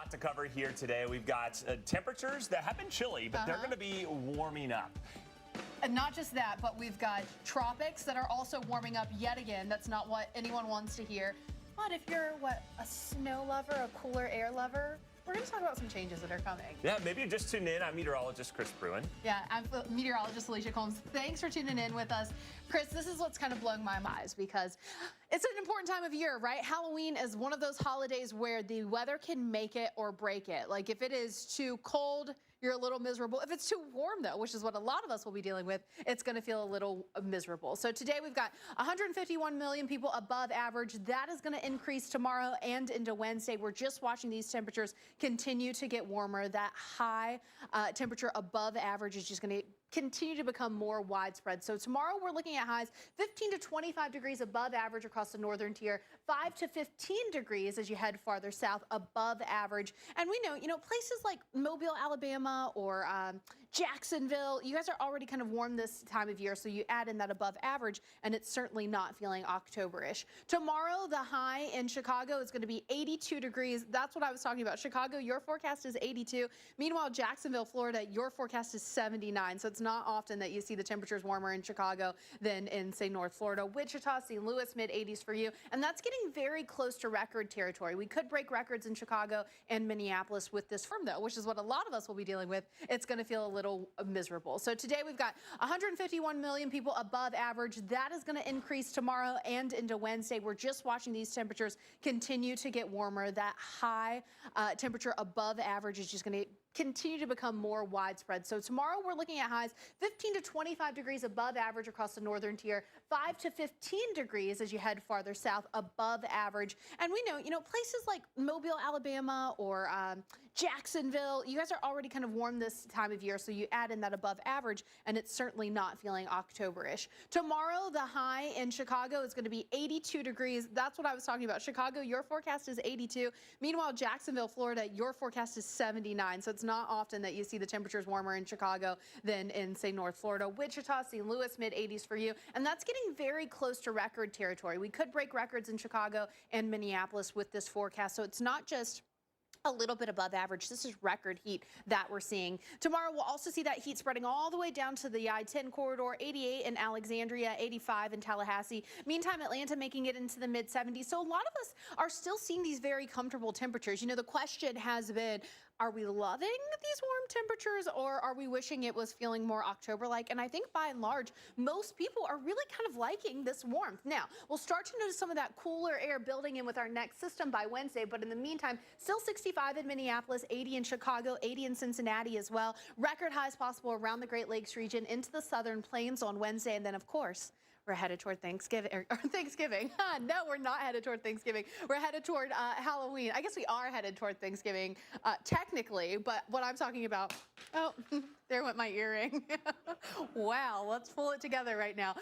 lot to cover here today. We've got temperatures that have been chilly, but they're going to be warming up. And not just that, but we've got tropics that are also warming up yet again. That's not what anyone wants to hear. But if you're, a snow lover, a cooler air lover, we're going to talk about some changes that are coming. Yeah, maybe you just tuned in. I'm meteorologist Chris Bruin. Yeah, I'm meteorologist Felicia Combs. Thanks for tuning in with us. Chris, this is what's kind of blowing my mind because it's an important time of year, right? Halloween is one of those holidays where the weather can make it or break it. Like if it is too cold, you're a little miserable. If it's too warm, though, which is what a lot of us will be dealing with, it's going to feel a little miserable. So today we've got 151 million people above average. That is going to increase tomorrow and into Wednesday. We're just watching these temperatures continue to get warmer. That high temperature above average is just going to continue to become more widespread. So tomorrow we're looking at highs 15 to 25 degrees above average across the northern tier, 5 to 15 degrees as you head farther south above average. And we know, places like Mobile, Alabama or Jacksonville, you guys are already kind of warm this time of year. So you add in that above average and it's certainly not feeling October-ish. Tomorrow, the high in Chicago is going to be 82 degrees. That's what I was talking about. Chicago, your forecast is 82. Meanwhile, Jacksonville, Florida, your forecast is 79. So it's not often that you see the temperatures warmer in Chicago than in, say, North Florida. Wichita, St. Louis, mid-80s for you. And that's getting very close to record territory. We could break records in Chicago and Minneapolis with this firm, though, which is what a lot of us will be dealing with. It's going to feel a little miserable. So today we've got 151 million people above average. That is going to increase tomorrow and into Wednesday. We're just watching these temperatures continue to get warmer. That high temperature above average is just going to continue to become more widespread. So tomorrow we're looking at highs 15 to 25 degrees above average across the northern tier, 5 to 15 degrees as you head farther south above average. And we know, places like Mobile, Alabama or Jacksonville, you guys are already kind of warm this time of year. So you add in that above average and it's certainly not feeling October-ish. Tomorrow, the high in Chicago is going to be 82 degrees. That's what I was talking about. Chicago, your forecast is 82. Meanwhile, Jacksonville, Florida, your forecast is 79. So it's not often that you see the temperatures warmer in Chicago than in, say, North Florida. Wichita, St. Louis, mid-80s for you. And that's getting very close to record territory. We could break records in Chicago and Minneapolis with this forecast. So it's not just a little bit above average. This is record heat that we're seeing. Tomorrow, we'll also see that heat spreading all the way down to the I-10 corridor, 88 in Alexandria, 85 in Tallahassee. Meantime, Atlanta making it into the mid-70s. So a lot of us are still seeing these very comfortable temperatures. The question has been, are we loving these warm temperatures or are we wishing it was feeling more October-like? And I think by and large, most people are really kind of liking this warmth. Now, we'll start to notice some of that cooler air building in with our next system by Wednesday, but in the meantime, still 65 in Minneapolis, 80 in Chicago, 80 in Cincinnati as well. Record highs possible around the Great Lakes region into the southern plains on Wednesday. And then, of course, we're headed toward Thanksgiving. No, we're not headed toward Thanksgiving. We're headed toward Halloween. I guess we are headed toward Thanksgiving technically, but what I'm talking about, oh, there went my earring. Wow, let's pull it together right now.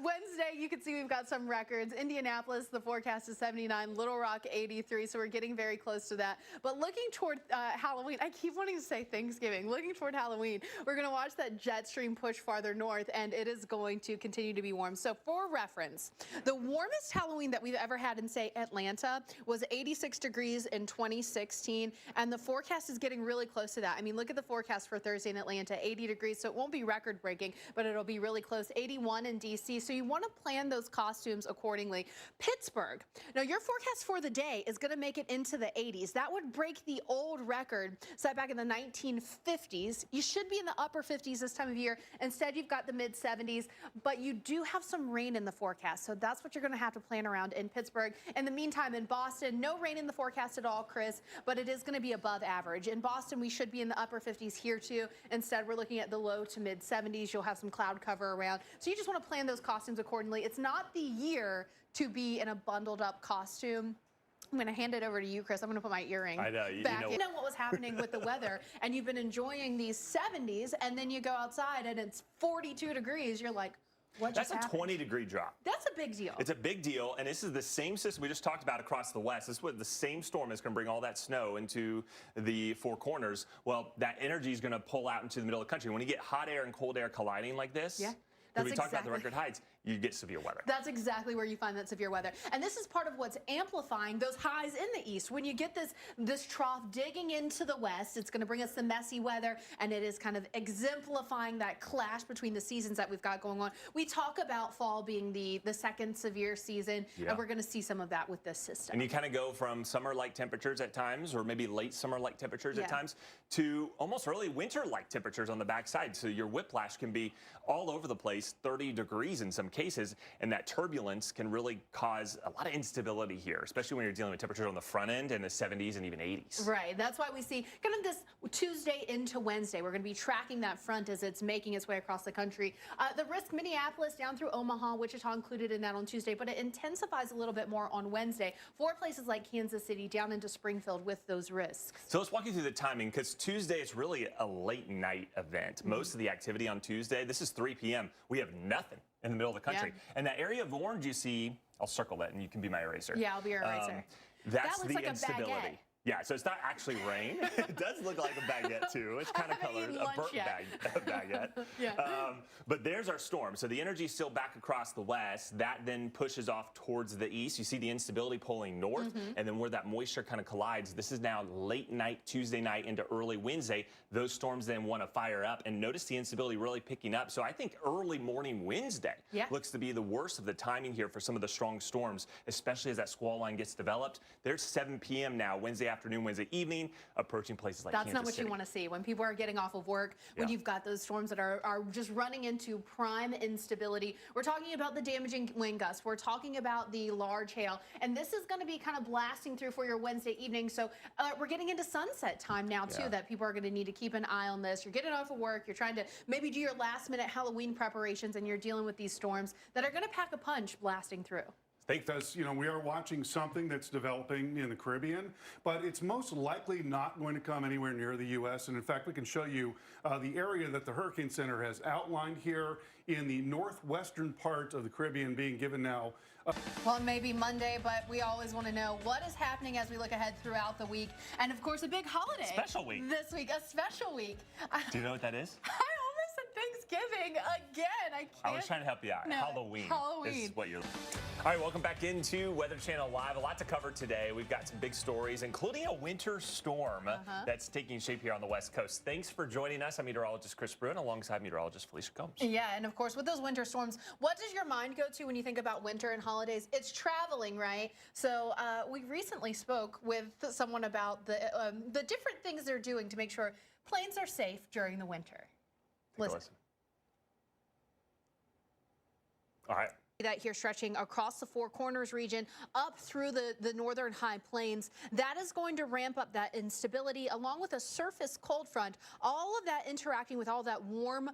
Wednesday, you can see we've got some records. Indianapolis, the forecast is 79. Little Rock, 83. So we're getting very close to that. But looking toward Halloween, I keep wanting to say Thanksgiving. Looking toward Halloween, we're going to watch that jet stream push farther north, and it is going to continue to be warm. So for reference, the warmest Halloween that we've ever had in, say, Atlanta was 86 degrees in 2016. And the forecast is getting really close to that. I mean, look at the forecast for Thursday in Atlanta, 80 degrees. So it won't be record breaking, but it'll be really close. 81 in DC. So you want to plan those costumes accordingly. Pittsburgh. Now your forecast for the day is going to make it into the 80s. That would break the old record set back in the 1950s. You should be in the upper 50s this time of year. Instead, you've got the mid 70s, but you do have some rain in the forecast. So that's what you're going to have to plan around in Pittsburgh. In the meantime, in Boston, no rain in the forecast at all, Chris, but it is going to be above average. In Boston, we should be in the upper 50s here too. Instead, we're looking at the low to mid 70s. You'll have some cloud cover around. So you just want to plan those costumes accordingly. It's not the year to be in a bundled up costume. I'm going to hand it over to you, Chris. I'm going to put my earring back. You know what was happening with the weather, and you've been enjoying these 70s, and then you go outside and it's 42 degrees. You're like, what just happened? That's a 20-degree drop. That's a big deal. It's a big deal, and this is the same system we just talked about across the West. This is what the same storm that's going to bring all that snow into the Four Corners. Well, that energy is going to pull out into the middle of the country. When you get hot air and cold air colliding like this, yeah. we talked about the record heights. you get severe weather. That's exactly where you find that severe weather. And this is part of what's amplifying those highs in the east. When you get this trough digging into the west, it's going to bring us the messy weather, and it is kind of exemplifying that clash between the seasons that we've got going on. We talk about fall being the second severe season, and we're going to see some of that with this system. And you kind of go from summer-like temperatures at times, or maybe late summer-like temperatures at times, to almost early winter-like temperatures on the backside. So your whiplash can be all over the place, 30 degrees in some cases, and that turbulence can really cause a lot of instability here, especially when you're dealing with temperatures on the front end in the 70s and even 80s. Right. That's why we see kind of this Tuesday into Wednesday. We're going to be tracking that front as it's making its way across the country. The risk, Minneapolis down through Omaha, Wichita included in that on Tuesday, but it intensifies a little bit more on Wednesday for places like Kansas City down into Springfield with those risks. So let's walk you through the timing, because Tuesday is really a late night event. Most of the activity on Tuesday, this is 3 p.m. We have nothing in the middle of the country. And that area of orange you see, I'll circle that and you can be my eraser. Yeah, I'll be your eraser. That's that looks the like instability. A baguette. Yeah, so it's not actually rain. It does look like a baguette too. It's kind of colored, a burnt baguette. But there's our storm. So the energy is still back across the west. That then pushes off towards the east. You see the instability pulling north, and then where that moisture kind of collides. This is now late night Tuesday night into early Wednesday. Those storms then want to fire up, and notice the instability really picking up. So I think early morning Wednesday looks to be the worst of the timing here for some of the strong storms, especially as that squall line gets developed. There's 7 p.m. now, Wednesday afternoon, Wednesday evening, approaching places like Kansas That's not what City. you want to see when people are getting off of work, when you've got those storms that are just running into prime instability. We're talking about the damaging wind gusts. We're talking about the large hail, and this is going to be kind of blasting through for your Wednesday evening. So we're getting into sunset time now too, that people are going to need to keep an eye on this. You're getting off of work, you're trying to maybe do your last minute Halloween preparations, and you're dealing with these storms that are going to pack a punch blasting through. Because, you know, we are watching something that's developing in the Caribbean, but it's most likely not going to come anywhere near the U.S. And in fact, we can show you the area that the Hurricane Center has outlined here in the northwestern part of the Caribbean being given now. Well, it may be Monday, but we always want to know what is happening as we look ahead throughout the week. And of course, a big holiday. Special week. This week, a special week. Do you know what that is? I almost said Thanksgiving again. I was trying to help you out. No, Halloween is what you're... All right, welcome back into Weather Channel Live. A lot to cover today. We've got some big stories, including a winter storm that's taking shape here on the West Coast. Thanks for joining us. I'm meteorologist Chris Bruin, alongside meteorologist Felicia Combs. Yeah, and of course, with those winter storms, what does your mind go to when you think about winter and holidays? It's traveling, right? So we recently spoke with someone about the different things they're doing to make sure planes are safe during the winter. Listen. All right. That here stretching across the Four Corners region up through the northern high plains. That is going to ramp up that instability along with a surface cold front. All of that interacting with all that warm,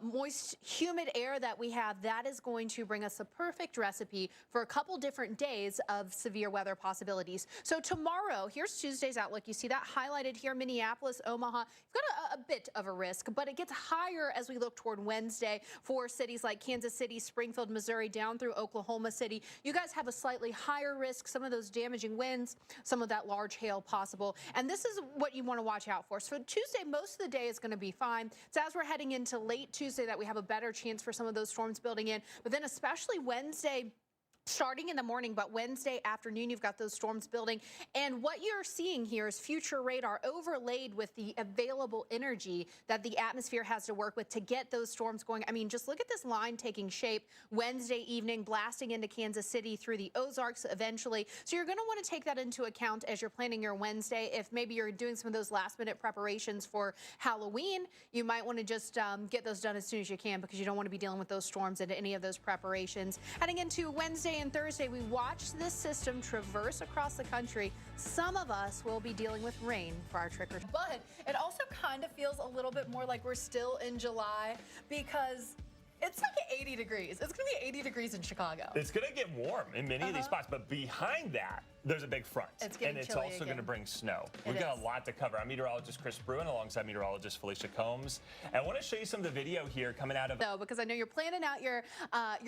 moist, humid air that we have, that is going to bring us a perfect recipe for a couple different days of severe weather possibilities. So tomorrow, here's Tuesday's outlook. You see that highlighted here, Minneapolis, Omaha. You've got a bit of a risk, but it gets higher as we look toward Wednesday for cities like Kansas City, Springfield, Missouri, down through Oklahoma City. You guys have a slightly higher risk, some of those damaging winds, some of that large hail possible. And this is what you want to watch out for. So Tuesday, most of the day is going to be fine. It's as we're heading into late Tuesday that we have a better chance for some of those storms building in. But then especially Wednesday, starting in the morning, but Wednesday afternoon, you've got those storms building. And what you're seeing here is future radar overlaid with the available energy that the atmosphere has to work with to get those storms going. I mean, just look at this line taking shape Wednesday evening, blasting into Kansas City through the Ozarks eventually. So you're going to want to take that into account as you're planning your Wednesday. If maybe you're doing some of those last minute preparations for Halloween, you might want to just get those done as soon as you can, because you don't want to be dealing with those storms into any of those preparations. Heading into Wednesday and Thursday, we watch this system traverse across the country. Some of us will be dealing with rain for our trick or treat. But it also kind of feels a little bit more like we're still in July, because it's like 80 degrees. It's going to be 80 degrees in Chicago. It's going to get warm in many of these spots, but behind that, there's a big front. And it's also going to bring snow. We've got a lot to cover. I'm meteorologist Chris Bruin, alongside meteorologist Felicia Combs. And I want to show you some of the video here coming out of... No, because I know you're planning out your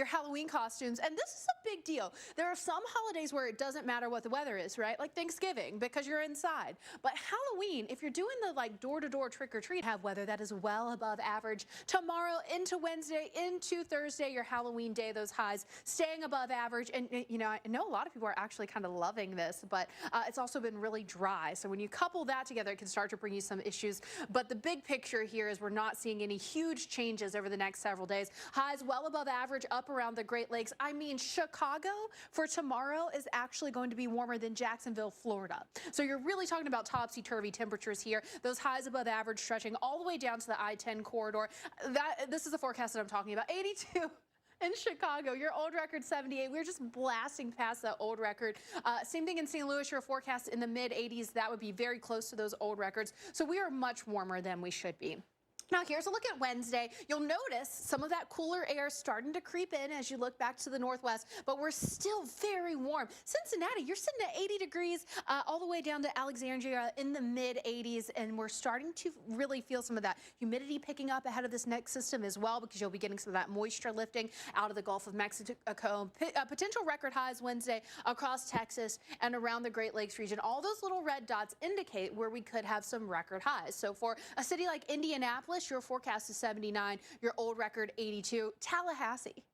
Halloween costumes, and this is a big deal. There are some holidays where it doesn't matter what the weather is, right? Like Thanksgiving, because you're inside. But Halloween, if you're doing the like door-to-door trick-or-treat, have weather that is well above average. Tomorrow into Wednesday into Thursday, your Halloween day, those highs staying above average. And, you know, I know a lot of people are actually kind of loving this, but it's also been really dry. So when you couple that together, it can start to bring you some issues. But the big picture here is we're not seeing any huge changes over the next several days. Highs well above average up around the Great Lakes. I mean, Chicago for tomorrow is actually going to be warmer than Jacksonville, Florida. So you're really talking about topsy-turvy temperatures here. Those highs above average stretching all the way down to the I-10 corridor. This is the forecast that I'm talking about. 82 in Chicago, your old record 78. We're just blasting past that old record. Same thing in St. Louis, your forecast in the mid 80s. That would be very close to those old records. So we are much warmer than we should be. Now, here's a look at Wednesday. You'll notice some of that cooler air starting to creep in as you look back to the northwest, but we're still very warm. Cincinnati, you're sitting at 80 degrees all the way down to Alexandria in the mid 80s, and we're starting to really feel some of that humidity picking up ahead of this next system as well, because you'll be getting some of that moisture lifting out of the Gulf of Mexico. Potential record highs Wednesday across Texas and around the Great Lakes region. All those little red dots indicate where we could have some record highs. So for a city like Indianapolis, your forecast is 79, your old record 82. Tallahassee,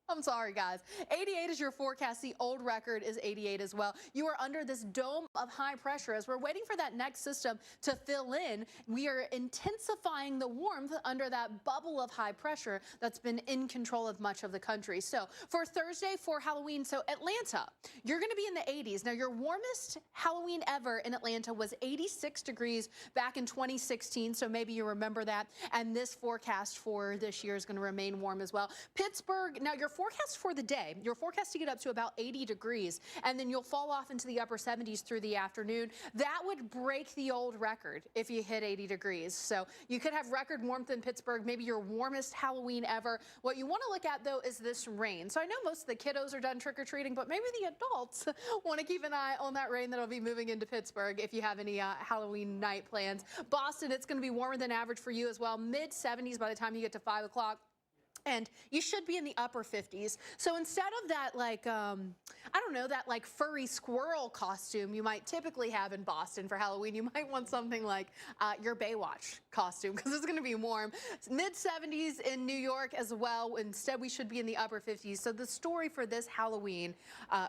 I'm sorry, guys. 88 is your forecast. The old record is 88 as well. You are under this dome of high pressure. As we're waiting for that next system to fill in, we are intensifying the warmth under that bubble of high pressure that's been in control of much of the country. So for Thursday, for Halloween, so Atlanta, you're going to be in the 80s. Now, your warmest Halloween ever in Atlanta was 86 degrees back in 2016. So maybe you remember that. And this forecast for this year is going to remain warm as well. Pittsburgh, now your forecast for the day, your forecast to get up to about 80 degrees, and then you'll fall off into the upper 70s through the afternoon. That would break the old record if you hit 80 degrees. So you could have record warmth in Pittsburgh, maybe your warmest Halloween ever. What you want to look at, though, is this rain. So I know most of the kiddos are done trick-or-treating, but maybe the adults want to keep an eye on that rain that'll be moving into Pittsburgh if you have any Halloween night plans. Boston, it's going to be warmer than average for you as well. Mid 70s by the time you get to 5 o'clock. And you should be in the upper 50s. So instead of that, like, I don't know, that like furry squirrel costume you might typically have in Boston for Halloween, you might want something like your Baywatch costume, because it's going to be warm. Mid 70s in New York as well. Instead, we should be in the upper 50s. So the story for this Halloween,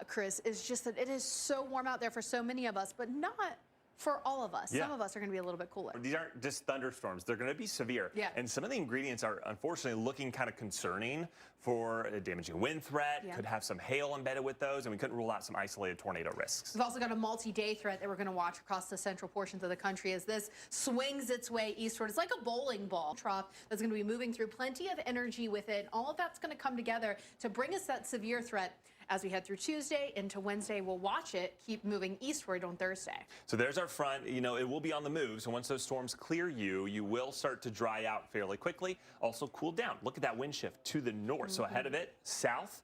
Chris, is just that it is so warm out there for so many of us, but not for all of us. Yeah. Some of us are going to be a little bit cooler. These aren't just thunderstorms. They're going to be severe. Yeah. And some of the ingredients are unfortunately looking kind of concerning for a damaging wind threat. Yeah. Could have some hail embedded with those, and we couldn't rule out some isolated tornado risks. We've also got a multi-day threat that we're going to watch across the central portions of the country as this swings its way eastward. It's like a bowling ball trough that's going to be moving through, plenty of energy with it. All of that's going to come together to bring us that severe threat as we head through Tuesday into Wednesday. We'll watch it keep moving eastward on Thursday. So there's our front. You know, it will be on the move. So once those storms clear you will start to dry out fairly quickly. Also cool down. Look at that wind shift to the north. So ahead of it, south.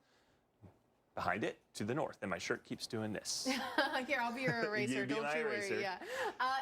Behind it, to the north. And my shirt keeps doing this. Here, I'll be your eraser. Don't you worry. Yeah.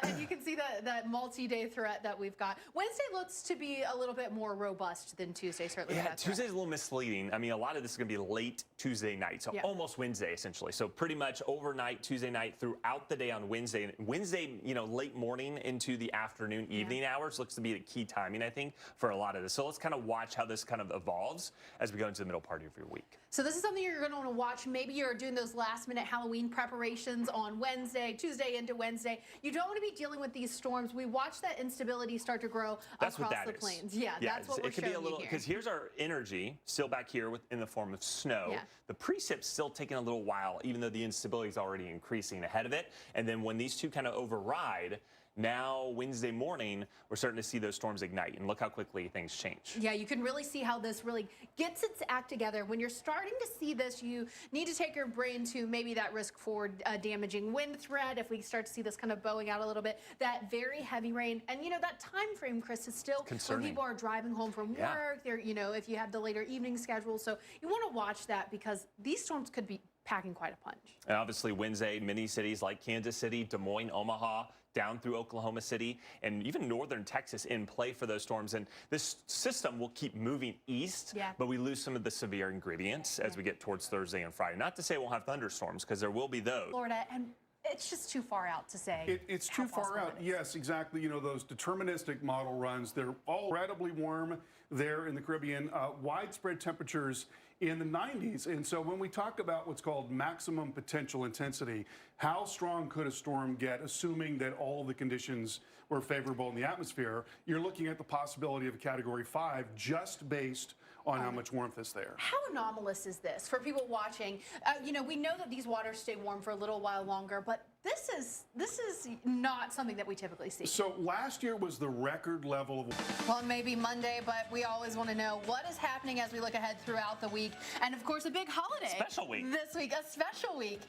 And you can see that multi-day threat that we've got. Wednesday looks to be a little bit more robust than Tuesday, certainly. Yeah, Tuesday's a little misleading. I mean, a lot of this is going to be late Tuesday night, so almost Wednesday, essentially. So pretty much overnight, Tuesday night, throughout the day on Wednesday. And Wednesday, you know, late morning into the afternoon, evening hours looks to be the key timing, I think, for a lot of this. So let's kind of watch how this kind of evolves as we go into the middle part of your week. So this is something you're going to want to watch. Maybe you're doing those last-minute Halloween preparations on Wednesday, Tuesday into Wednesday. You don't want to be dealing with these storms. We watch that instability start to grow across the plains. Yeah, that's what we're it could showing be a little, you here. because here's our energy still back here in the form of snow. Yeah. The precip's still taking a little while, even though the instability is already increasing ahead of it. And then when these two kind of override, now Wednesday morning, we're starting to see those storms ignite, and look how quickly things change. Yeah, you can really see how this really gets its act together. When you're starting to see this, you need to take your brain to maybe that risk for damaging wind threat. If we start to see this kind of bowing out a little bit, that very heavy rain, and you know that time frame, Chris, is still concerning. When people are driving home from work. They're, you know, if you have the later evening schedule, so you want to watch that because these storms could be packing quite a punch. And obviously Wednesday, many cities like Kansas City, Des Moines, Omaha, down through Oklahoma City, and even northern Texas in play for those storms. And this system will keep moving east, but we lose some of the severe ingredients as we get towards Thursday and Friday. Not to say we'll have thunderstorms, because there will be those. Florida, and it's just too far out to say. It's too far out. Yes, exactly. You know, those deterministic model runs, they're all incredibly warm there in the Caribbean, widespread temperatures in the 90s. And so when we talk about what's called maximum potential intensity, how strong could a storm get, assuming that all the conditions were favorable in the atmosphere, you're looking at the possibility of a Category 5 just based on how much warmth is there. How anomalous is this for people watching? You know, we know that these waters stay warm for a little while longer, but this is not something that we typically see. So last year was the record level of... Well, it may be Monday, but we always want to know what is happening as we look ahead throughout the week. And of course, a big holiday. Special week. This week, a special week.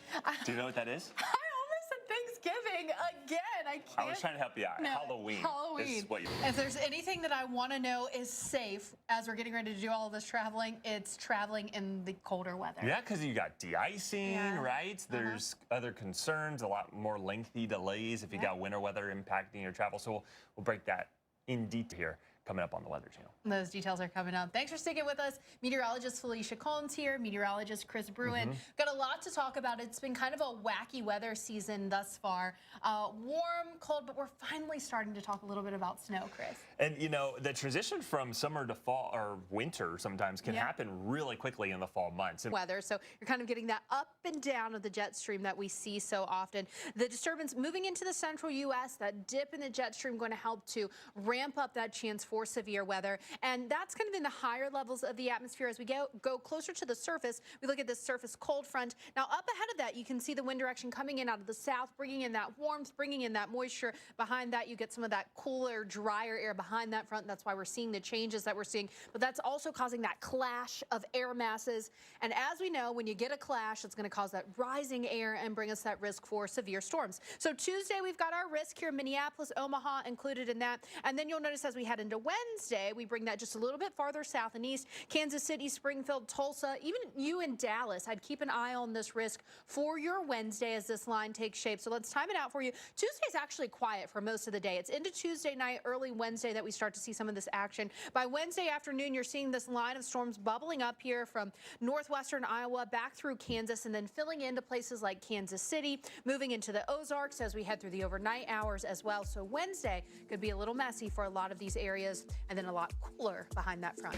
Do you know what that is? I almost said Thanksgiving again. I can't. I was trying to help you out. No, Halloween. Halloween. Is what you... If there's anything that I want to know is safe as we're getting ready to do all of this traveling, it's traveling in the colder weather. Yeah, because you got de-icing, right? There's other concerns, a lot more lengthy delays if you got winter weather impacting your travel. So we'll break that in detail here coming up on the Weather Channel. Those details are coming up. Thanks for sticking with us. Meteorologist Felicia Combs here, meteorologist Chris Bruin. Got a lot to talk about. It's been kind of a wacky weather season thus far. Warm, cold, but we're finally starting to talk a little bit about snow, Chris. And, you know, the transition from summer to fall or winter sometimes can happen really quickly in the fall months. Weather, so you're kind of getting that up and down of the jet stream that we see so often. The disturbance moving into the central U.S., that dip in the jet stream going to help to ramp up that chance for severe weather. And that's kind of in the higher levels of the atmosphere. As we go closer to the surface, we look at this surface cold front. Now, up ahead of that, you can see the wind direction coming in out of the south, bringing in that warmth, bringing in that moisture. Behind that, you get some of that cooler, drier air behind that front. That's why we're seeing the changes that we're seeing. But that's also causing that clash of air masses. And as we know, when you get a clash, it's going to cause that rising air and bring us that risk for severe storms. So Tuesday, we've got our risk here in Minneapolis, Omaha included in that. And then you'll notice as we head into Wednesday, we bring that just a little bit farther south and east. Kansas City, Springfield, Tulsa, even you in Dallas. I'd keep an eye on this risk for your Wednesday as this line takes shape. So let's time it out for you. Tuesday's actually quiet for most of the day. It's into Tuesday night, early Wednesday that we start to see some of this action. By Wednesday afternoon, you're seeing this line of storms bubbling up here from northwestern Iowa back through Kansas and then filling into places like Kansas City, moving into the Ozarks as we head through the overnight hours as well. So Wednesday could be a little messy for a lot of these areas and then a lot cooler behind that front.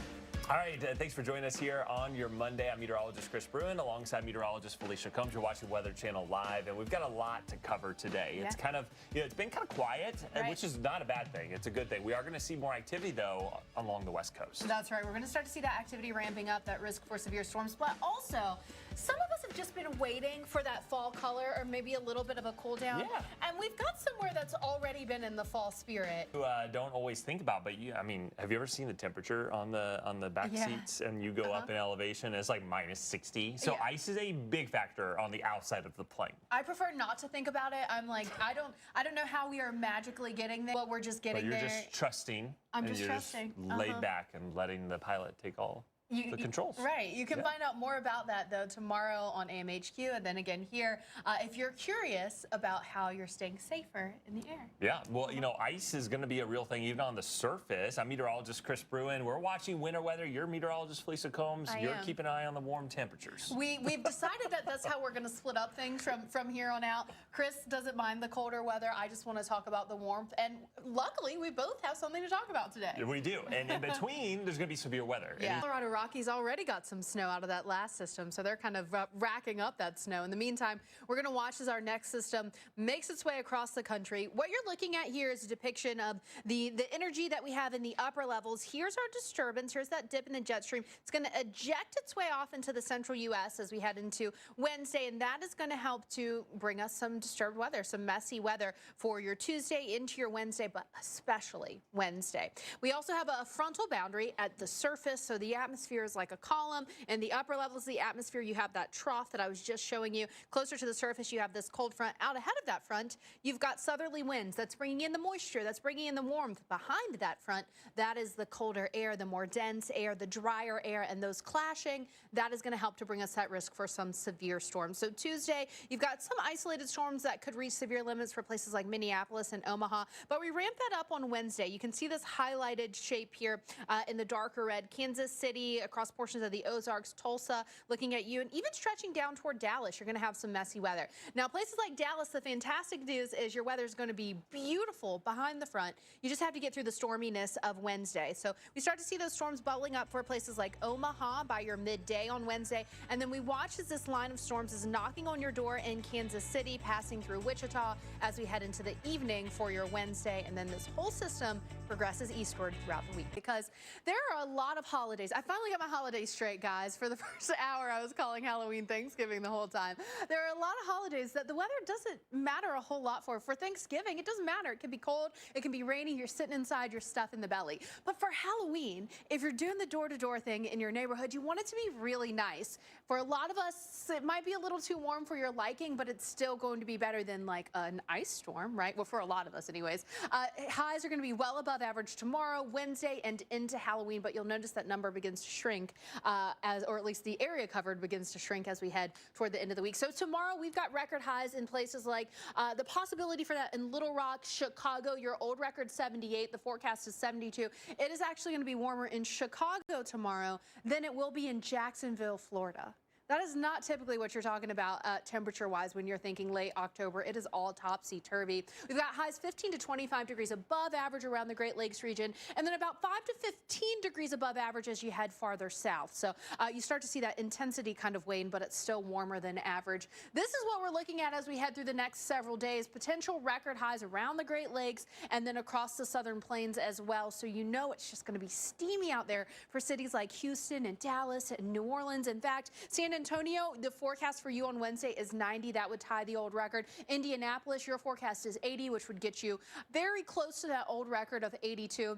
All right, thanks for joining us here on your Monday. I'm meteorologist Chris Bruin alongside meteorologist Felicia Combs. You're watching Weather Channel Live, and we've got a lot to cover today. It's kind of, you know, it's been kind of quiet, which is not a bad thing. It's a good thing. We are going to see more activity, though, along the West Coast. That's right. We're going to start to see that activity ramping up, that risk for severe storms, but also some of us have just been waiting for that fall color or maybe a little bit of a cool down. Yeah. And we've got somewhere that's already been in the fall spirit. You don't always think about, but I mean, have you ever seen the temperature on the back seats and you go up in elevation and it's like minus 60? So ice is a big factor on the outside of the plane. I prefer not to think about it. I'm like, I don't know how we are magically getting there, but we're just getting there. You're just trusting. I'm just trusting. Just laid back and letting the pilot take all the controls. Right. You can find out more about that, though, tomorrow on AMHQ and then again here if you're curious about how you're staying safer in the air. Yeah. Well, you know, ice is going to be a real thing even on the surface. I'm meteorologist Chris Bruin. We're watching winter weather. You're meteorologist Felicia Combs. You're keeping an eye on the warm temperatures. We've decided that that's how we're going to split up things from here on out. Chris doesn't mind the colder weather. I just want to talk about the warmth. And luckily, we both have something to talk about today. We do. And in between, there's going to be severe weather. Yeah. Colorado Rockies already got some snow out of that last system, so they're kind of racking up that snow. In the meantime, we're going to watch as our next system makes its way across the country. What you're looking at here is a depiction of the energy that we have in the upper levels. Here's our disturbance. Here's that dip in the jet stream. It's going to eject its way off into the central U.S. as we head into Wednesday, and that is going to help to bring us some disturbed weather, some messy weather for your Tuesday into your Wednesday, but especially Wednesday. We also have a frontal boundary at the surface, so the atmosphere is like a column. In the upper levels of the atmosphere, you have that trough that I was just showing you. Closer to the surface, you have this cold front. Out ahead of that front, you've got southerly winds. That's bringing in the moisture. That's bringing in the warmth. Behind that front, that is the colder air, the more dense air, the drier air, and those clashing, that is going to help to bring us that risk for some severe storms. So Tuesday, you've got some isolated storms that could reach severe limits for places like Minneapolis and Omaha, but we ramp that up on Wednesday. You can see this highlighted shape here in the darker red. Kansas City, City, across portions of the Ozarks, Tulsa, looking at you, and even stretching down toward Dallas. You're going to have some messy weather. Now, places like Dallas, the fantastic news is your weather is going to be beautiful behind the front. You just have to get through the storminess of Wednesday. So we start to see those storms bubbling up for places like Omaha by your midday on Wednesday. And then we watch as this line of storms is knocking on your door in Kansas City, passing through Wichita as we head into the evening for your Wednesday. And then this whole system progresses eastward throughout the week, because there are a lot of holidays. I finally got my holidays straight, guys. For the first hour, I was calling Halloween Thanksgiving the whole time. There are a lot of holidays that the weather doesn't matter a whole lot for. For Thanksgiving, it doesn't matter. It can be cold, it can be rainy, you're sitting inside, you're stuff in the belly. But for Halloween, if you're doing the door-to-door thing in your neighborhood, you want it to be really nice. For a lot of us, it might be a little too warm for your liking, but it's still going to be better than like an ice storm, right? Well, for a lot of us anyways. Highs are going to be well above average tomorrow, Wednesday, and into Halloween, but you'll notice that number begins to shrink, or at least the area covered begins to shrink as we head toward the end of the week. So tomorrow we've got record highs in places like the possibility for that in Little Rock, Chicago. Your old record 78, the forecast is 72. It is actually going to be warmer in Chicago tomorrow than it will be in Jacksonville, Florida. That is not typically what you're talking about temperature-wise when you're thinking late October. It is all topsy-turvy. We've got highs 15 to 25 degrees above average around the Great Lakes region, and then about 5 to 15 degrees above average as you head farther south. So you start to see that intensity kind of wane, but it's still warmer than average. This is what we're looking at as we head through the next several days. Potential record highs around the Great Lakes and then across the southern plains as well. So you know it's just going to be steamy out there for cities like Houston and Dallas and New Orleans. In fact, San Antonio, the forecast for you on Wednesday is 90. That would tie the old record. Indianapolis, your forecast is 80, which would get you very close to that old record of 82.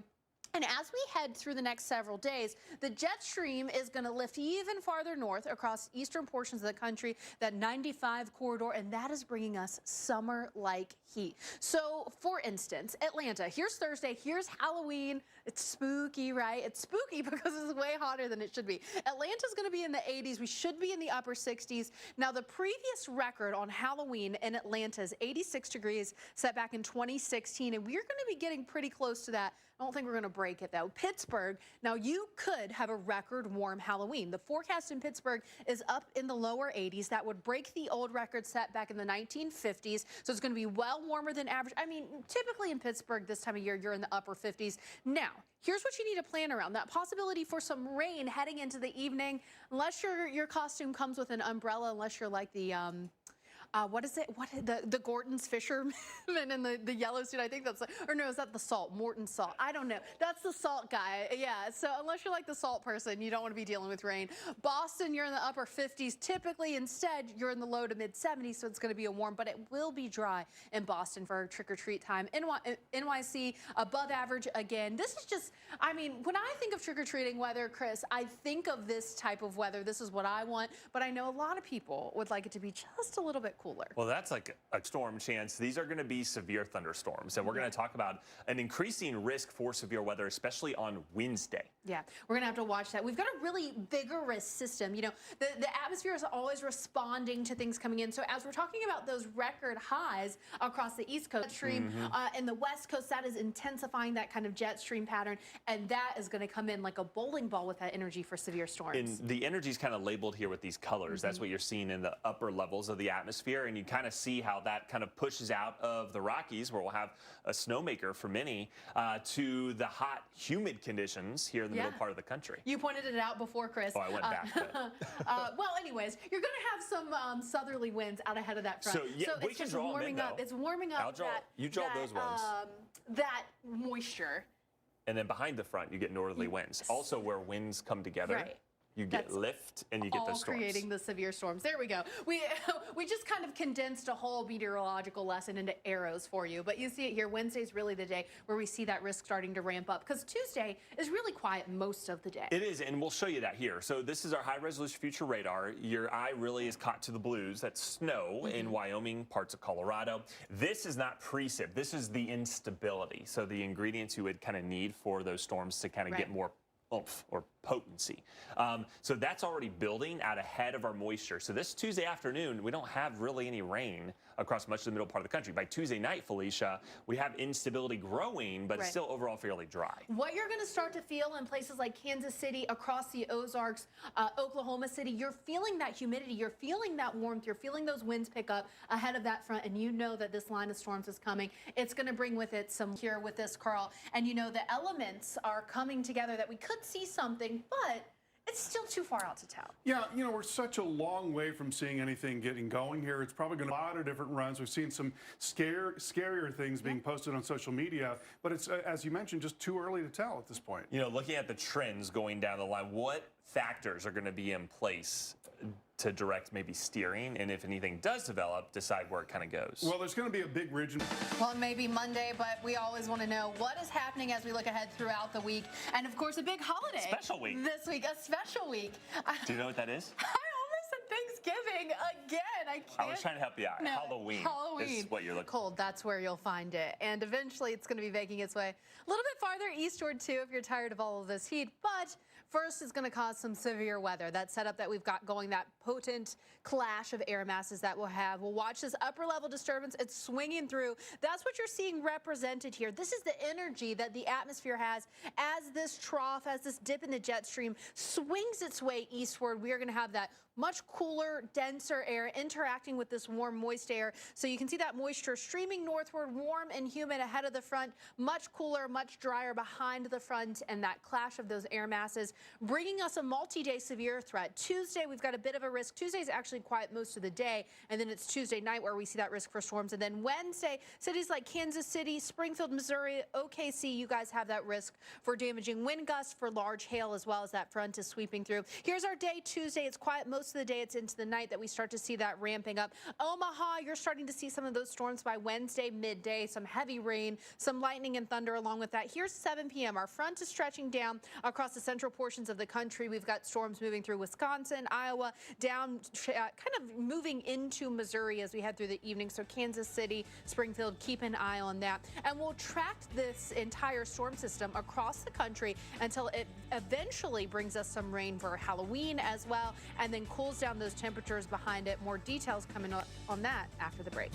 And as we head through the next several days, the jet stream is going to lift even farther north across eastern portions of the country, that 95 corridor, and that is bringing us summer-like heat. So, for instance, Atlanta, here's Thursday, here's Halloween. It's spooky, right? It's spooky because it's way hotter than it should be. Atlanta's going to be in the 80s. We should be in the upper 60s. Now, the previous record on Halloween in Atlanta is 86 degrees, set back in 2016, and we're going to be getting pretty close to that. I don't think we're going to break it, though. Pittsburgh, now you could have a record warm Halloween. The forecast in Pittsburgh is up in the lower 80s. That would break the old record set back in the 1950s. So it's going to be well warmer than average. I mean, typically in Pittsburgh this time of year, you're in the upper 50s. Now, here's what you need to plan around. That possibility for some rain heading into the evening, unless your costume comes with an umbrella, unless you're like the... what is it? The Gordon's fisherman in the yellow suit? I think that's, or no, is that the Salt? Morton Salt. I don't know. That's the Salt guy. Yeah. So unless you're like the Salt person, you don't want to be dealing with rain. Boston, you're in the upper 50s. Typically, instead, you're in the low to mid 70s, so it's going to be a warm, but it will be dry in Boston for trick-or-treat time. NYC, above average again. This is just, I mean, when I think of trick-or-treating weather, Chris, I think of this type of weather. This is what I want, but I know a lot of people would like it to be just a little bit cooler. Well, that's like a storm chance. These are going to be severe thunderstorms, and we're going to talk about an increasing risk for severe weather, especially on Wednesday. Yeah, we're going to have to watch that. We've got a really vigorous system. You know, the atmosphere is always responding to things coming in. So as we're talking about those record highs across the East Coast stream and the West Coast, that is intensifying that kind of jet stream pattern, and that is going to come in like a bowling ball with that energy for severe storms. And the energy is kind of labeled here with these colors. That's what you're seeing in the upper levels of the atmosphere. And you kind of see how that kind of pushes out of the Rockies, where we'll have a snowmaker for many, to the hot, humid conditions here in the middle part of the country. You pointed it out before, Chris. Oh, I went back. Well, anyways, you're going to have some southerly winds out ahead of that front. So, yeah, we it's can just draw warming them in, up. It's warming up you draw those ones. That moisture. And then behind the front, you get northerly winds. Also, where winds come together. Right. You get lift and you get the storms. Creating the severe storms. There we go. We just kind of condensed a whole meteorological lesson into arrows for you. But you see it here. Wednesday's really the day where we see that risk starting to ramp up, because Tuesday is really quiet most of the day. It is, and we'll show you that here. So this is our high resolution future radar. Your eye really is caught to the blues. That's snow in Wyoming, parts of Colorado. This is not precip. This is the instability. So the ingredients you would kind of need for those storms to kind of get more oomph or potency. So that's already building out ahead of our moisture. So this Tuesday afternoon, we don't have really any rain across much of the middle part of the country. By Tuesday night, Felicia, we have instability growing, but it's still overall fairly dry. What you're going to start to feel in places like Kansas City, across the Ozarks, Oklahoma City, you're feeling that humidity, you're feeling that warmth, you're feeling those winds pick up ahead of that front, and you know that this line of storms is coming. It's going to bring with it some here with this, Carl, and you know the elements are coming together that we could see something, but it's still too far out to tell. Yeah, you know, we're such a long way from seeing anything getting going here. It's probably going to be a lot of different runs. We've seen some scarier things being posted on social media, but it's, as you mentioned, just too early to tell at this point. You know, looking at the trends going down the line, what factors are going to be in place to direct maybe steering, and if anything does develop, decide where it kind of goes? Well, there's going to be a big ridge. Well, it may be Monday, but we always want to know what is happening as we look ahead throughout the week. And of course, a big holiday. Special week. This week, a special week. Do you know what that is? I almost said Thanksgiving again. I can't. I was trying to help you out. No, Halloween is what you're looking for. Cold, that's where you'll find it. And eventually it's going to be making its way a little bit farther eastward too if you're tired of all of this heat. But first, it's going to cause some severe weather. That setup that we've got going, that potent clash of air masses that we'll have. We'll watch this upper level disturbance. It's swinging through. That's what you're seeing represented here. This is the energy that the atmosphere has as this trough, as this dip in the jet stream swings its way eastward. We are going to have that much cooler, denser air interacting with this warm, moist air. So you can see that moisture streaming northward, warm and humid ahead of the front, much cooler, much drier behind the front, and that clash of those air masses bringing us a multi-day severe threat. Tuesday, we've got a bit of a risk. Tuesday's actually quiet most of the day, and then it's Tuesday night where we see that risk for storms. And then Wednesday, cities like Kansas City, Springfield, Missouri, OKC, you guys have that risk for damaging wind gusts, for large hail, as well as that front is sweeping through. Here's our day Tuesday. It's quiet most of the day. It's into the night that we start to see that ramping up. Omaha, you're starting to see some of those storms by Wednesday midday, some heavy rain, some lightning and thunder along with that. Here's 7 p.m. Our front is stretching down across the central portions of the country. We've got storms moving through Wisconsin, Iowa, down kind of moving into Missouri as we head through the evening. So Kansas City, Springfield, keep an eye on that. And we'll track this entire storm system across the country until it eventually brings us some rain for Halloween as well, and then cools down those temperatures behind it. More details coming on that after the break.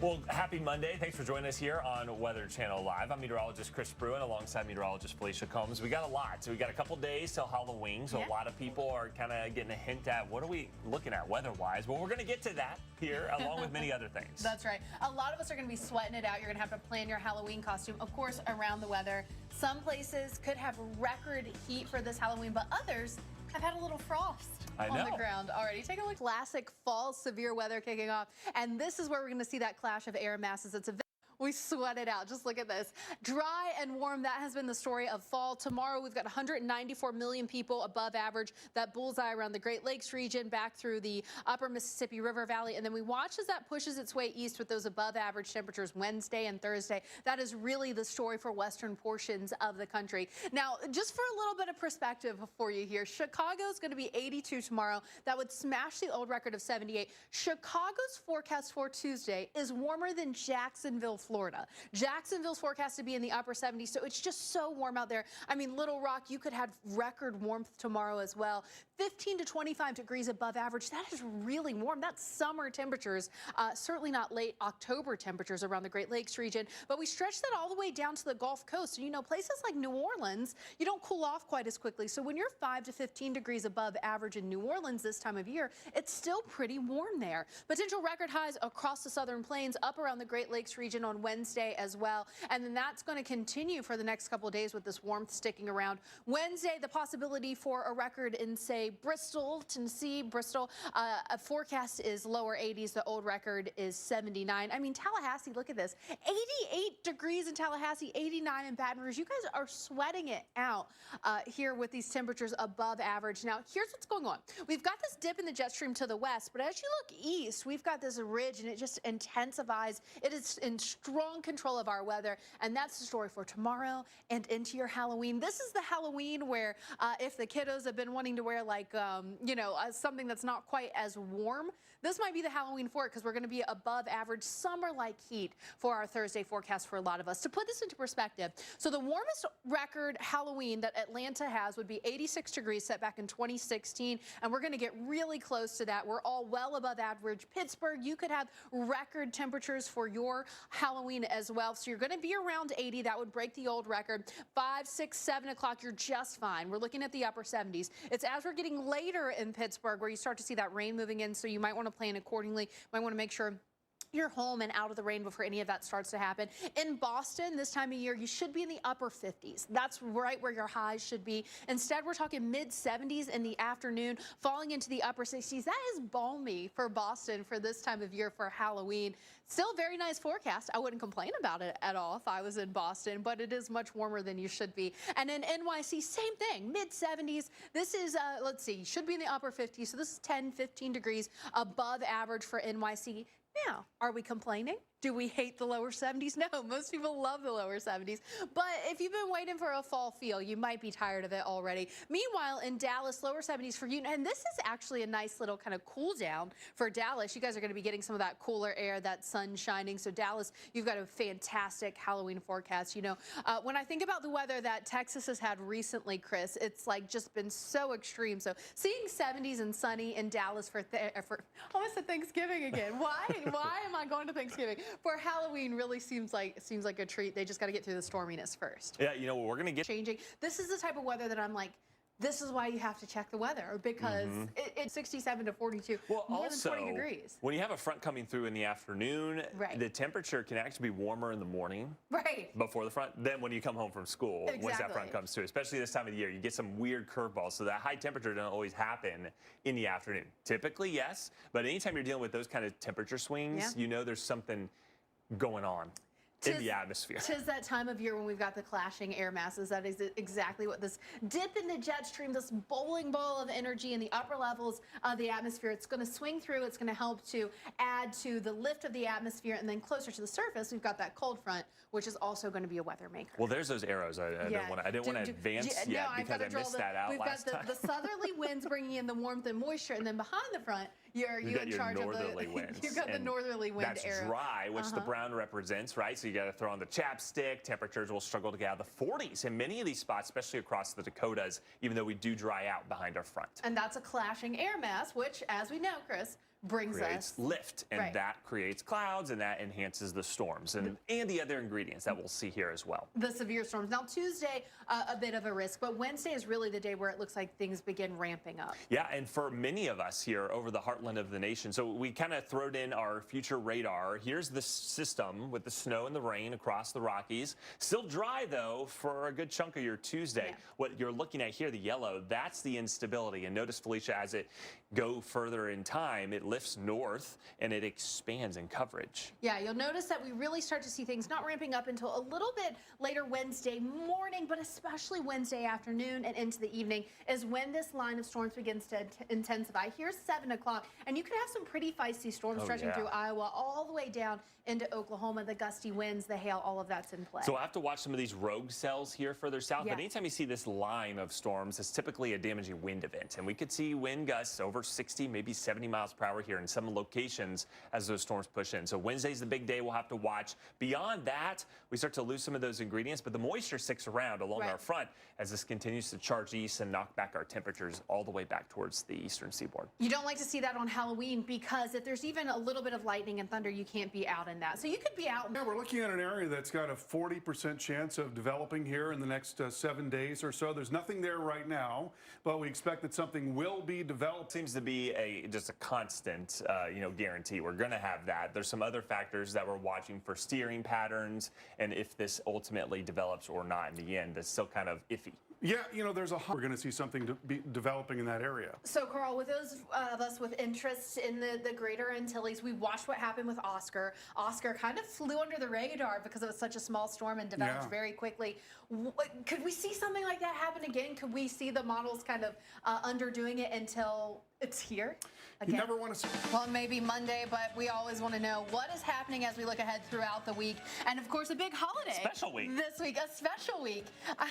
Well, happy Monday. Thanks for joining us here on Weather Channel Live. I'm meteorologist Chris Bruin alongside meteorologist Felicia Combs. We got a lot. So we got a couple days till Halloween. So a lot of people are kind of getting a hint at what are we looking at weather-wise. Well, we're going to get to that here along with many other things. That's right. A lot of us are going to be sweating it out. You're going to have to plan your Halloween costume, of course, around the weather. Some places could have record heat for this Halloween, but others have had a little frost on the ground already. Take a look. Classic fall severe weather kicking off. And this is where we're going to see that clash of air masses. We sweat it out. Just look at this. Dry and warm, that has been the story of fall. Tomorrow, we've got 194 million people above average. That bullseye around the Great Lakes region, back through the upper Mississippi River Valley. And then we watch as that pushes its way east with those above average temperatures Wednesday and Thursday. That is really the story for western portions of the country. Now, just for a little bit of perspective for you here, Chicago's going to be 82 tomorrow. That would smash the old record of 78. Chicago's forecast for Tuesday is warmer than Jacksonville, Florida. Jacksonville's forecast to be in the upper 70s, so it's just so warm out there. I mean, Little Rock, you could have record warmth tomorrow as well. 15 to 25 degrees above average. That is really warm. That's summer temperatures, certainly not late October temperatures around the Great Lakes region, but we stretch that all the way down to the Gulf Coast. And you know, places like New Orleans, you don't cool off quite as quickly. So when you're 5 to 15 degrees above average in New Orleans this time of year, it's still pretty warm there. Potential record highs across the southern plains, up around the Great Lakes region on Wednesday as well. And then that's going to continue for the next couple of days with this warmth sticking around. Wednesday, the possibility for a record in, say, Bristol, Tennessee, Bristol. A forecast is lower 80s. The old record is 79. I mean, Tallahassee, look at this. 88 degrees in Tallahassee, 89 in Baton Rouge. You guys are sweating it out here with these temperatures above average. Now, here's what's going on. We've got this dip in the jet stream to the west, but as you look east, we've got this ridge, and it just intensifies. It is in strong control of our weather, and that's the story for tomorrow and into your Halloween. This is the Halloween where if the kiddos have been wanting to wear like, you know, something that's not quite as warm, this might be the Halloween for it because we're going to be above average summer-like heat for our Thursday forecast for a lot of us. To put this into perspective, so the warmest record Halloween that Atlanta has would be 86 degrees set back in 2016, and we're going to get really close to that. We're all well above average. Pittsburgh, you could have record temperatures for your Halloween as well. So you're going to be around 80. That would break the old record. 5, 6, 7 o'clock, you're just fine. We're looking at the upper 70s. It's as we're getting later in Pittsburgh where you start to see that rain moving in, so you might want to plan accordingly. You might want to make sure you're home and out of the rain before any of that starts to happen. In Boston, this time of year, you should be in the upper 50s. That's right where your highs should be. Instead, we're talking mid-70s in the afternoon, falling into the upper 60s. That is balmy for Boston for this time of year for Halloween. Still very nice forecast. I wouldn't complain about it at all if I was in Boston, but it is much warmer than you should be. And in NYC, same thing, mid-70s. This is, let's see, should be in the upper 50s. So this is 10, 15 degrees above average for NYC. Now, are we complaining? Do we hate the lower 70s? No, most people love the lower 70s. But if you've been waiting for a fall feel, you might be tired of it already. Meanwhile, in Dallas, lower 70s for you. And this is actually a nice little kind of cool down for Dallas. You guys are going to be getting some of that cooler air, that sun shining. So Dallas, you've got a fantastic Halloween forecast. You know, when I think about the weather that Texas has had recently, Chris, it's like just been so extreme. So seeing 70s and sunny in Dallas for almost at Thanksgiving again. Why am I going to Thanksgiving? For Halloween really seems like a treat. They just got to get through the storminess first. Yeah, you know, we're going to get changing. This is the type of weather that I'm like, this is why you have to check the weather, because it's 67 to 42, well, more also, than 20 degrees. When you have a front coming through in the afternoon, the temperature can actually be warmer in the morning before the front than when you come home from school once that front comes through, especially this time of the year. You get some weird curveballs, so that high temperature doesn't always happen in the afternoon. Typically, yes, but anytime you're dealing with those kind of temperature swings, you know there's something going on in the atmosphere. 'Tis that time of year when we've got the clashing air masses. That is exactly what this dip in the jet stream, this bowling ball of energy in the upper levels of the atmosphere, it's going to swing through. It's going to help to add to the lift of the atmosphere. And then closer to the surface, we've got that cold front, which is also going to be a weather maker. Well, there's those arrows. I didn't want to advance yet because I missed that out last time. We've got the southerly winds bringing in the warmth and moisture, and then behind the front, you're in charge of the winds. You've got the northerly wind that's area. That's dry, which the brown represents, right? So you got to throw on the chapstick. Temperatures will struggle to get out of the 40s in many of these spots, especially across the Dakotas, even though we do dry out behind our front. And that's a clashing air mass, which, as we know, Chris, creates lift, and that creates clouds, and that enhances the storms and the other ingredients that we'll see here as well. The severe storms. Now, Tuesday, a bit of a risk, but Wednesday is really the day where it looks like things begin ramping up. Yeah, and for many of us here over the heartland of the nation, so we kind of throwed in our future radar. Here's the system with the snow and the rain across the Rockies. Still dry, though, for a good chunk of your Tuesday. Yeah. What you're looking at here, the yellow, that's the instability. And notice, Felicia, as it go further in time, it lifts north and it expands in coverage. Yeah, you'll notice that we really start to see things not ramping up until a little bit later Wednesday morning, but especially Wednesday afternoon and into the evening is when this line of storms begins to intensify. Here's 7 o'clock, and you could have some pretty feisty storms stretching through Iowa all the way down into Oklahoma. The gusty winds, the hail, all of that's in play. So I have to watch some of these rogue cells here further south, but anytime you see this line of storms, it's typically a damaging wind event, and we could see wind gusts over 60, maybe 70 miles per hour here in some locations as those storms push in. So Wednesday's the big day we'll have to watch. Beyond that, we start to lose some of those ingredients, but the moisture sticks around along our front as this continues to charge east and knock back our temperatures all the way back towards the eastern seaboard. You don't like to see that on Halloween because if there's even a little bit of lightning and thunder, you can't be out in that. So you could be out. Yeah, we're looking at an area that's got a 40% chance of developing here in the next 7 days or so. There's nothing there right now, but we expect that something will be developed. Seems to be just a constant, guarantee. We're going to have that. There's some other factors that we're watching for steering patterns, and if this ultimately develops or not in the end, that's still kind of iffy. Yeah, there's we're going to see something to be developing in that area. So, Carl, with those of us with interest in the greater Antilles, we watched what happened with Oscar. Oscar kind of flew under the radar because it was such a small storm and developed very quickly. Could we see something like that happen again? Could we see the models kind of underdoing it until it's here again? You never want to see. Well, maybe Monday, but we always want to know what is happening as we look ahead throughout the week. And, of course, a big holiday. Special week. This week, a special week.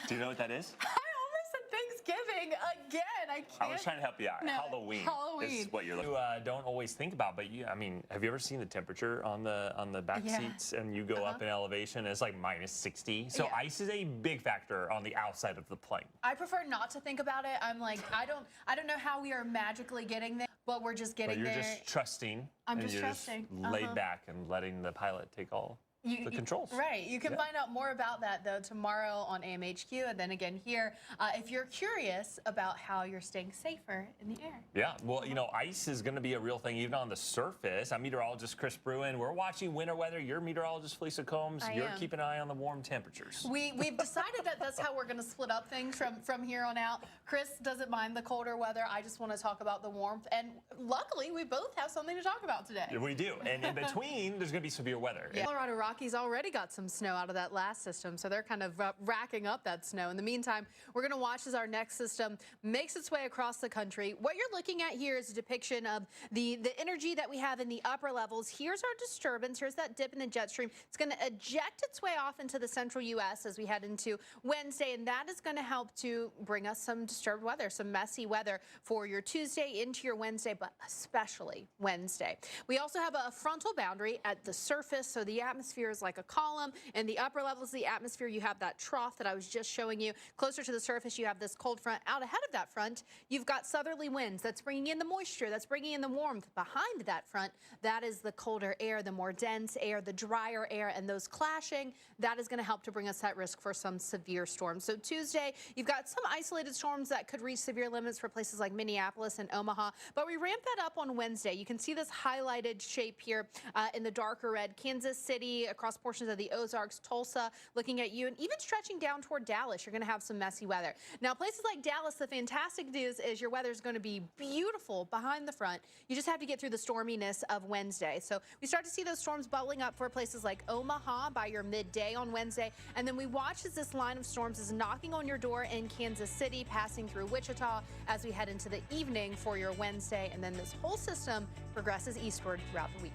Do you know what that is? I almost said Thanksgiving. Thanksgiving again. I can't. I was trying to help you out. No, Halloween is what you're looking. You don't always think about, but I mean, have you ever seen the temperature on the back seats? And you go up in elevation, and it's like minus 60. So ice is a big factor on the outside of the plane. I prefer not to think about it. I'm like, I don't know how we are magically getting there, but we're just getting there. You're just trusting. I'm just trusting. Just laid back and letting the pilot take all the controls. Right. You can find out more about that, though, tomorrow on AMHQ, and then again here, if you're curious about how you're staying safer in the air. Yeah. Well, you know, ice is going to be a real thing even on the surface. I'm meteorologist Chris Bruin. We're watching winter weather. You're meteorologist Felicia Combs. You're keeping an eye on the warm temperatures. We've decided that that's how we're going to split up things from here on out. Chris doesn't mind the colder weather. I just want to talk about the warmth. And luckily, we both have something to talk about today. We do. And in between, there's going to be severe weather. Yeah. Colorado Rockies already got some snow out of that last system, so they're kind of racking up that snow. In the meantime, we're going to watch as our next system makes its way across the country. What you're looking at here is a depiction of the energy that we have in the upper levels. Here's our disturbance. Here's that dip in the jet stream. It's going to eject its way off into the central U.S. as we head into Wednesday, and that is going to help to bring us some disturbed weather, some messy weather for your Tuesday into your Wednesday, but especially Wednesday. We also have a frontal boundary at the surface, so the atmosphere is like a column. In the upper levels of the atmosphere, you have that trough that I was just showing you. Closer to the surface, you have this cold front. Out ahead of that front, you've got southerly winds. That's bringing in the moisture. That's bringing in the warmth. Behind that front, that is the colder air, the more dense air, the drier air, and those clashing, that is going to help to bring us at risk for some severe storms. So Tuesday, you've got some isolated storms that could reach severe limits for places like Minneapolis and Omaha, but we ramp that up on Wednesday. You can see this highlighted shape here in the darker red. Kansas City, across portions of the Ozarks, Tulsa, looking at you, and even stretching down toward Dallas, you're going to have some messy weather. Now, places like Dallas, the fantastic news is your weather is going to be beautiful behind the front. You just have to get through the storminess of Wednesday. So we start to see those storms bubbling up for places like Omaha by your midday on Wednesday, and then we watch as this line of storms is knocking on your door in Kansas City, passing through Wichita as we head into the evening for your Wednesday, and then this whole system progresses eastward throughout the week.